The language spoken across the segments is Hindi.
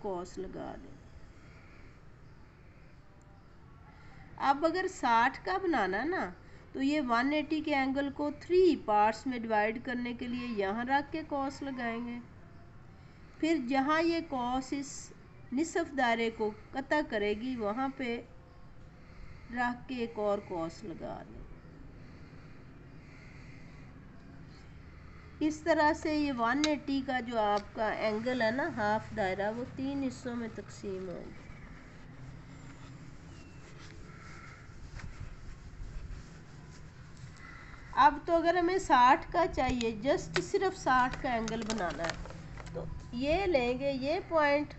कॉस लगा दें। अब अगर 60 का बनाना ना तो ये 180 के एंगल को 3 पार्ट्स में डिवाइड करने के लिए यहाँ रख के कॉस लगाएंगे। फिर जहाँ ये कॉस इस निसफ दायरे को कता करेगी वहाँ पे रख के एक और कॉस लगा दें। इस तरह से ये 180 का जो आपका एंगल है ना हाफ दायरा, वो 3 हिस्सों में तकसीम होगा। अब तो अगर हमें 60 का चाहिए, जस्ट सिर्फ 60 का एंगल बनाना है, तो ये लेंगे ये पॉइंट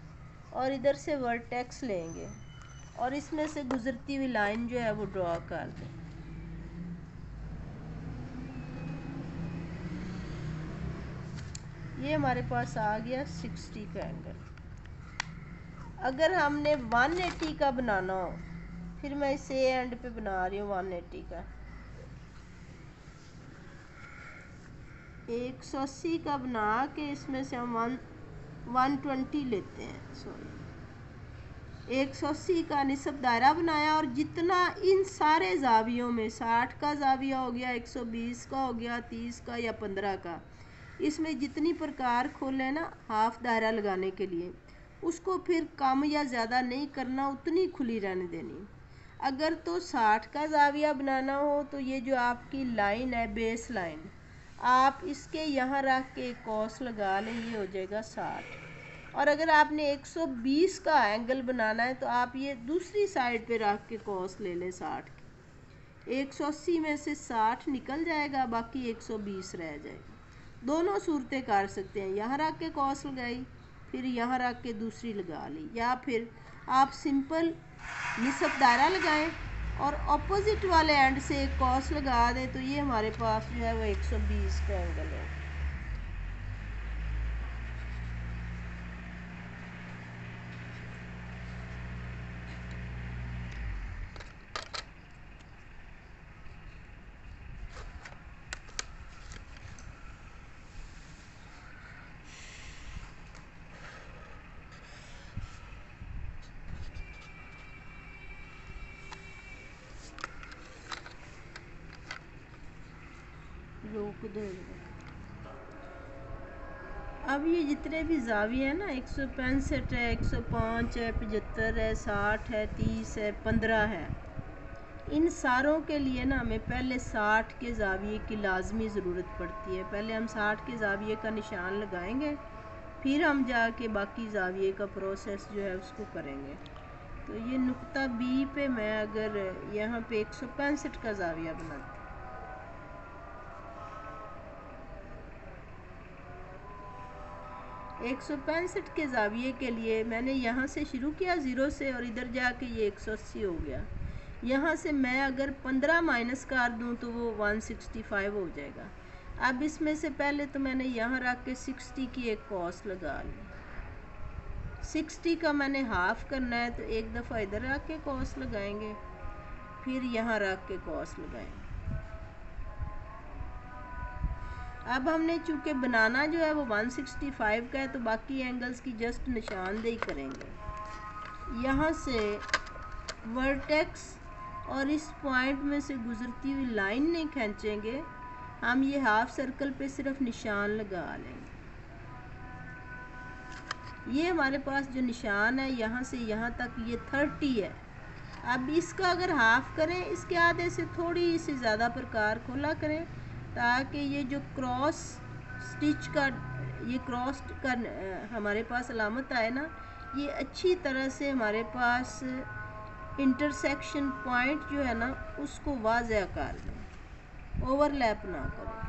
और इधर से वर्टेक्स लेंगे और इसमें से गुजरती हुई लाइन जो है वो ड्रॉ कर दें। ये हमारे पास आ गया 60 का एंगल। अगर हमने 180 का बनाना हो, फिर मैं इसे एंड पे बना रही हूँ 180 का। 180 का बना के इसमें से हम 120 लेते हैं, सॉरी 180 का निस्ब दायरा बनाया और जितना इन सारे जावियों में 60 का जाविया हो गया, 120 का हो गया, 30 का या 15 का, इसमें जितनी प्रकार खोले ना हाफ दायरा लगाने के लिए, उसको फिर कम या ज़्यादा नहीं करना, उतनी खुली रहने देनी। अगर तो 60 का जाविया बनाना हो तो ये जो आपकी लाइन है बेस लाइन, आप इसके यहाँ रख के कॉस लगा लें, ये हो जाएगा 60। और अगर आपने 120 का एंगल बनाना है तो आप ये दूसरी साइड पे रख के कॉस ले लें 60 की। 180 में से 60 निकल जाएगा, बाकी 120 रह जाएगा। दोनों सूरतें कर सकते हैं, यहाँ रख के कॉस लगाई, फिर यहाँ रख के दूसरी लगा ली, या फिर आप सिंपल निस्ब दायरा लगाएं और ऑपोजिट वाले एंड से एक कॉस लगा दें, तो ये हमारे पास जो है वो 120 का एंगल है। रोक दो। अब ये जितने भी जाविये हैं ना, 165 है, 105 है, 75 है, 60 है, 30 है, 15 है, इन सारों के लिए ना हमें पहले 60 के जाविये की लाजमी ज़रूरत पड़ती है। पहले हम 60 के जाविये का निशान लगाएंगे, फिर हम जाके बाकी जाविये का प्रोसेस जो है उसको करेंगे। तो ये नुक्ता बी पे मैं अगर यहाँ पे 165 का जाविया बनाती, 165 के जाविये के लिए मैंने यहाँ से शुरू किया 0 से और इधर जाके ये 180 हो गया। यहाँ से मैं अगर 15 माइनस कर दूँ तो वो 165 हो जाएगा। अब इसमें से पहले तो मैंने यहाँ रख के 60 की एक कॉस लगा ली। 60 का मैंने हाफ करना है तो एक दफ़ा इधर रख के कॉस लगाएंगे, फिर यहाँ रख के कॉस लगाएंगे। अब हमने चूँकि बनाना जो है वो 165 का है, तो बाकी एंगल्स की जस्ट निशानदेही करेंगे। यहाँ से वर्टेक्स और इस पॉइंट में से गुजरती हुई लाइन नहीं खींचेंगे, हम ये हाफ सर्कल पे सिर्फ निशान लगा लेंगे। ये हमारे पास जो निशान है यहाँ से यहाँ तक ये 30 है। अब इसका अगर हाफ करें, इसके आधे से थोड़ी सी ज़्यादा प्रकार खोला करें, ताकि ये जो क्रॉस स्टिच का ये क्रॉस का हमारे पास अलामत आए ना, ये अच्छी तरह से हमारे पास इंटरसेक्शन पॉइंट जो है ना उसको वाज़ह कर दें, ओवरलैप ना करें।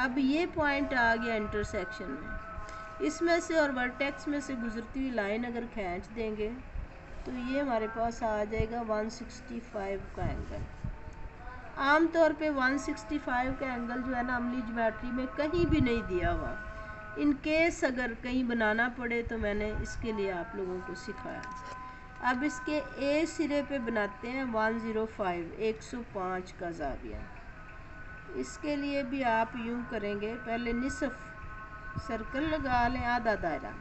अब ये पॉइंट आ गया इंटरसेक्शन में, इसमें से और वर्टेक्स में से गुजरती हुई लाइन अगर खींच देंगे तो ये हमारे पास आ जाएगा 165 का एंगल। आम तौर पे 165 का एंगल जो है ना अमली ज्योमेट्री में कहीं भी नहीं दिया हुआ। इन केस अगर कहीं बनाना पड़े तो मैंने इसके लिए आप लोगों को सिखाया। अब इसके ए सिरे पे बनाते हैं 105 105 का जाविया। इसके लिए भी आप यूँ करेंगे, पहले निसफ सर्कल लगा लें, आधा दायरा।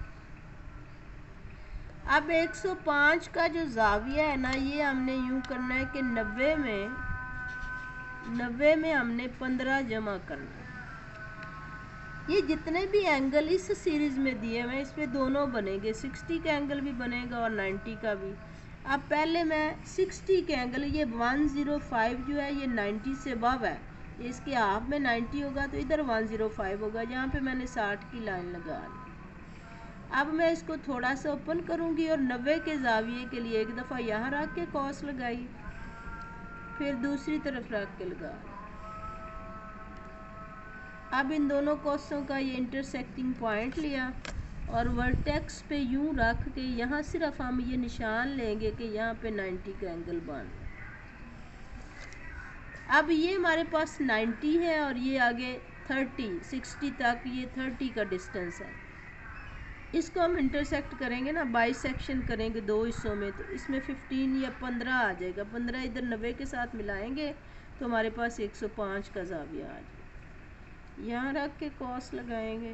अब 105 का जो जाविया है ना, ये हमने यूं करना है कि 90 में हमने 15 जमा करना है। ये जितने भी एंगल इस सीरीज में दिए हुए इसमें दोनों बनेंगे, 60 का एंगल भी बनेगा और 90 का भी। अब पहले मैं 60 के एंगल, ये 105 जो है ये 90 से अबव है, इसके हाफ में 90 होगा तो इधर 105 होगा, जहाँ पे मैंने 60 की लाइन लगा ली। अब मैं इसको थोड़ा सा ओपन करूँगी और 90 के जाविये के लिए एक दफ़ा यहाँ रख के कॉस लगाई, फिर दूसरी तरफ रख के लगा। अब इन दोनों कॉसों का ये इंटरसेक्टिंग पॉइंट लिया और वर्टेक्स पे यूं रख के यहाँ सिर्फ हम ये निशान लेंगे कि यहाँ पे 90 का एंगल बन। अब ये हमारे पास 90 है और ये आगे 60 तक ये 30 का डिस्टेंस है। इसको हम इंटरसेक्ट करेंगे ना, बाइसेक्शन करेंगे दो हिस्सों में, तो इसमें 15 या 15 आ जाएगा। 15 इधर 90 के साथ मिलाएंगे तो हमारे पास 105 का जाविया आ जाएगा। यहाँ रख के कॉस लगाएंगे,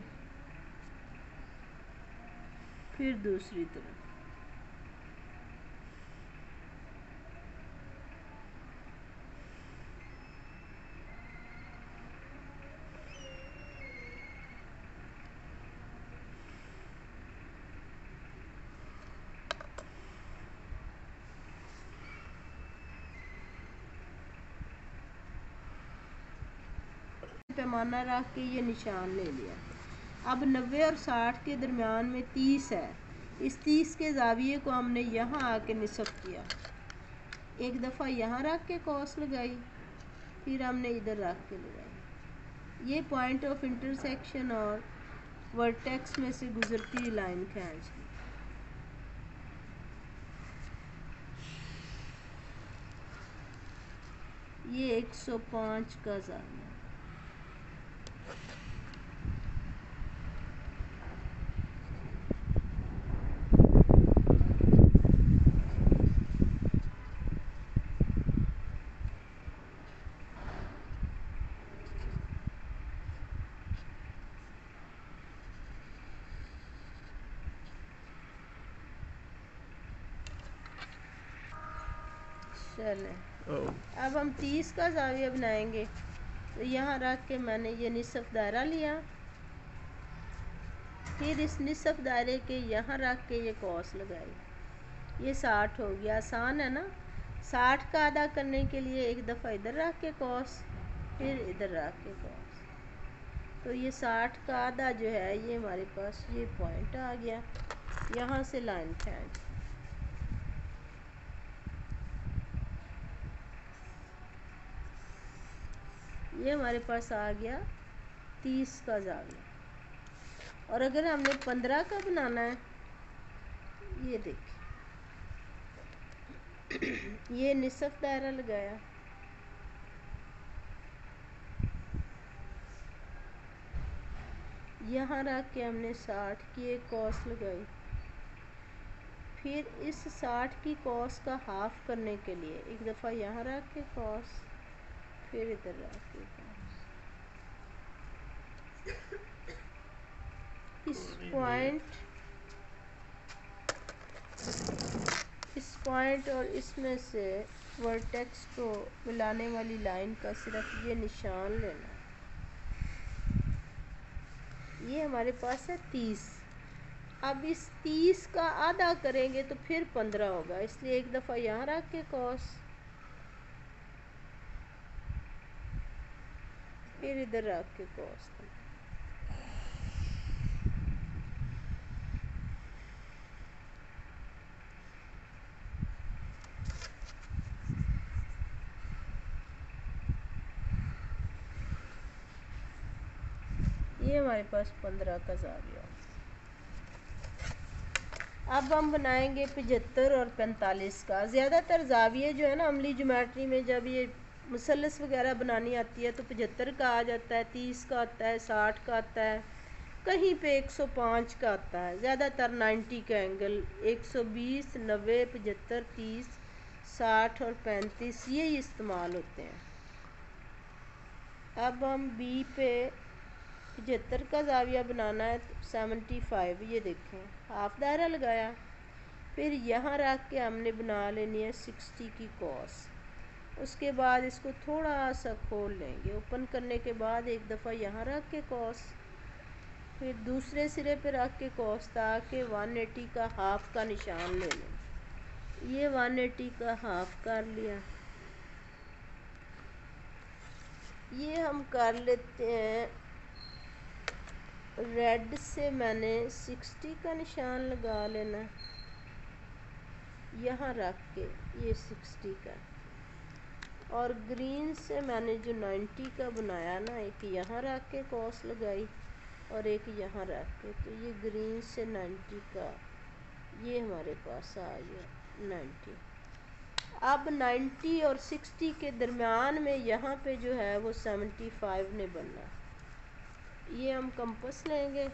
फिर दूसरी तरफ। पैमाना रख के ये निशान ले लिया। अब 90 और 60 के दरमियान में 30 है, इस 30 के जाविये को हमने यहाँ आके निसफ किया, एक दफ़ा यहाँ रख के कॉस लगाई, फिर हमने इधर रख के लगाई। ये पॉइंट ऑफ इंटरसेक्शन और वर्टेक्स में से गुजरती हुई लाइन खींच ली। ये 105 का जाविया। चले अब हम 30 का जाविया बनाएंगे, तो यहाँ रख के मैंने ये निसफ दायरा लिया, फिर इस निसफ दायरे के यहाँ रख के ये कॉस लगाई। ये 60 हो गया, आसान है ना। 60 का आधा करने के लिए एक दफ़ा इधर रख के कॉस, फिर इधर रख के कॉस, तो ये 60 का आधा जो है ये हमारे पास ये पॉइंट आ गया। यहाँ से लाइन खींच, ये हमारे पास आ गया 30 का जाविया। और अगर हमने 15 का बनाना है, ये देखिए ये निसफ दायरा लगाया, यहाँ रख के हमने 60 की एक कॉस लगाई, फिर इस 60 की कॉस का हाफ करने के लिए एक दफ़ा यहाँ रख के कॉस, फिर इधर रख के कॉस। इस पॉइंट और इसमें से वर्टेक्स को मिलाने वाली लाइन का सिर्फ ये निशान लेना। ये हमारे पास है 30। अब इस 30 का आधा करेंगे तो फिर 15 होगा, इसलिए एक दफ़ा यहाँ रख के कॉस, फिर इधर रख के कॉस। ये हमारे पास 15 का जाविया। अब हम बनाएंगे 75 और 45 का। ज़्यादातर जाविये जो है ना अमली ज्योमेट्री में जब ये मुसल्लस वगैरह बनानी आती है तो 75 का आ जाता है, 30 का आता है, 60 का आता है, कहीं पे 105 का आता है। ज़्यादातर 90 का एंगल 120, 90, 75, 30, 60 और 35 यही इस्तेमाल होते हैं। अब हम बी पे 75 का जाविया बनाना है तो 75, ये देखें हाफ दायरा लगाया। फिर यहाँ रख के हमने बना लेनी है 60 की कॉस। उसके बाद इसको थोड़ा सा खोल लेंगे, ओपन करने के बाद एक दफ़ा यहाँ रख के कॉस, फिर दूसरे सिरे पे रख के कॉस, ताकि 180 का हाफ का निशान ले लें। ये 180 का हाफ कर लिया। ये हम कर लेते हैं रेड से, मैंने 60 का निशान लगा लेना यहाँ रख के, ये 60 का। और ग्रीन से मैंने जो 90 का बनाया ना, एक यहाँ रख के कॉस लगाई और एक यहाँ रख के, तो ये ग्रीन से 90 का ये हमारे पास आ गया 90। अब 90 और 60 के दरमियान में यहाँ पे जो है वो 75 ने बनना। ये हम कंपास लेंगे,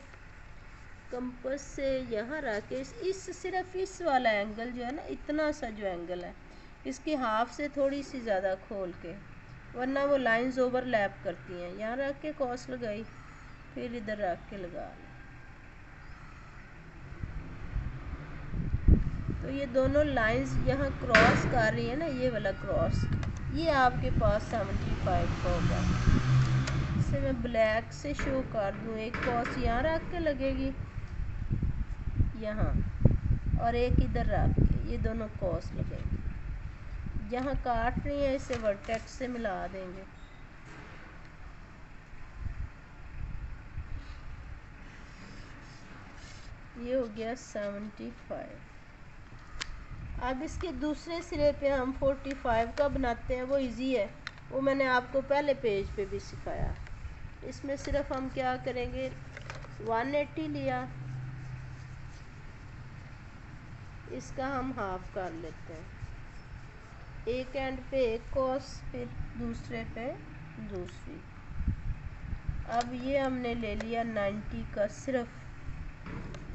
कंपास से यहाँ रख के इस सिर्फ इस वाला एंगल जो है ना, इतना सा जो एंगल है, इसकी हाफ से थोड़ी सी ज़्यादा खोल के, वरना वो लाइंस ओवरलैप करती हैं। यहाँ रख के कॉस लगाई, फिर इधर रख के लगा लें। तो ये दोनों लाइंस यहाँ क्रॉस कर रही है ना, ये वाला क्रॉस, ये आपके पास 75 का होगा। इसे मैं ब्लैक से शो कर दूँ। एक कॉस यहाँ रख के लगेगी यहाँ, और एक इधर रख के, ये दोनों कॉस लगेंगे। जहाँ काट रही है इसे वर्टेक्स से मिला देंगे। ये हो गया 75। अब इसके दूसरे सिरे पे हम 45 का बनाते हैं। वो इजी है, वो मैंने आपको पहले पेज पे भी सिखाया। इसमें सिर्फ हम क्या करेंगे, 180 लिया, इसका हम हाफ कर लेते हैं। एक एंड पे एक कॉस, फिर दूसरे पे दूसरी। अब ये हमने ले लिया 90 का, सिर्फ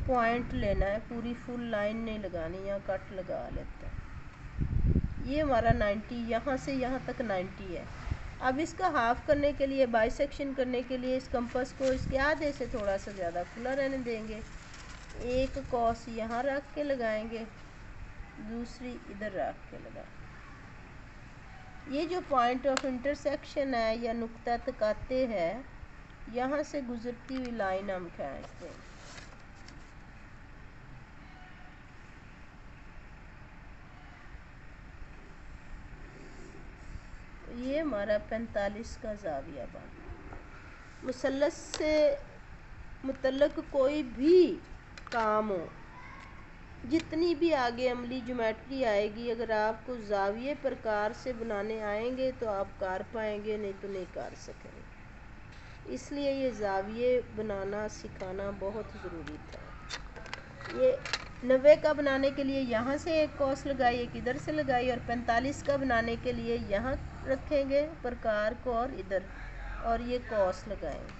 पॉइंट लेना है, पूरी फुल लाइन नहीं लगानी, यहाँ कट लगा लेते हैं। ये हमारा 90, यहाँ से यहाँ तक 90 है। अब इसका हाफ करने के लिए, बाइसेक्शन करने के लिए, इस कंपास को इसके आधे से थोड़ा सा ज़्यादा खुला रहने देंगे। एक कॉस यहाँ रख के लगाएंगे, दूसरी इधर रख के लगा। ये जो पॉइंट ऑफ इंटरसेक्शन है या नुक्ता तकाते है, यहाँ से गुजरती हुई लाइन हम खींचते हैं। ये हमारा 45 का जाविया बना। मुसल्लस से मुतल्लक कोई भी काम हो, जितनी भी आगे अमली ज्योमेट्री आएगी, अगर आपको जाविये प्रकार से बनाने आएंगे तो आप कर पाएंगे, नहीं तो नहीं कर सकेंगे। इसलिए ये जाविये बनाना सिखाना बहुत ज़रूरी था। ये 90 का बनाने के लिए यहाँ से एक कॉस लगाई, एक इधर से लगाई, और 45 का बनाने के लिए यहाँ रखेंगे प्रकार को और इधर, और ये कॉस लगाएंगे।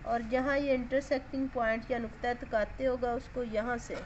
और जहाँ ये इंटरसेक्टिंग पॉइंट या नुक्ता तकाते होगा, उसको यहाँ से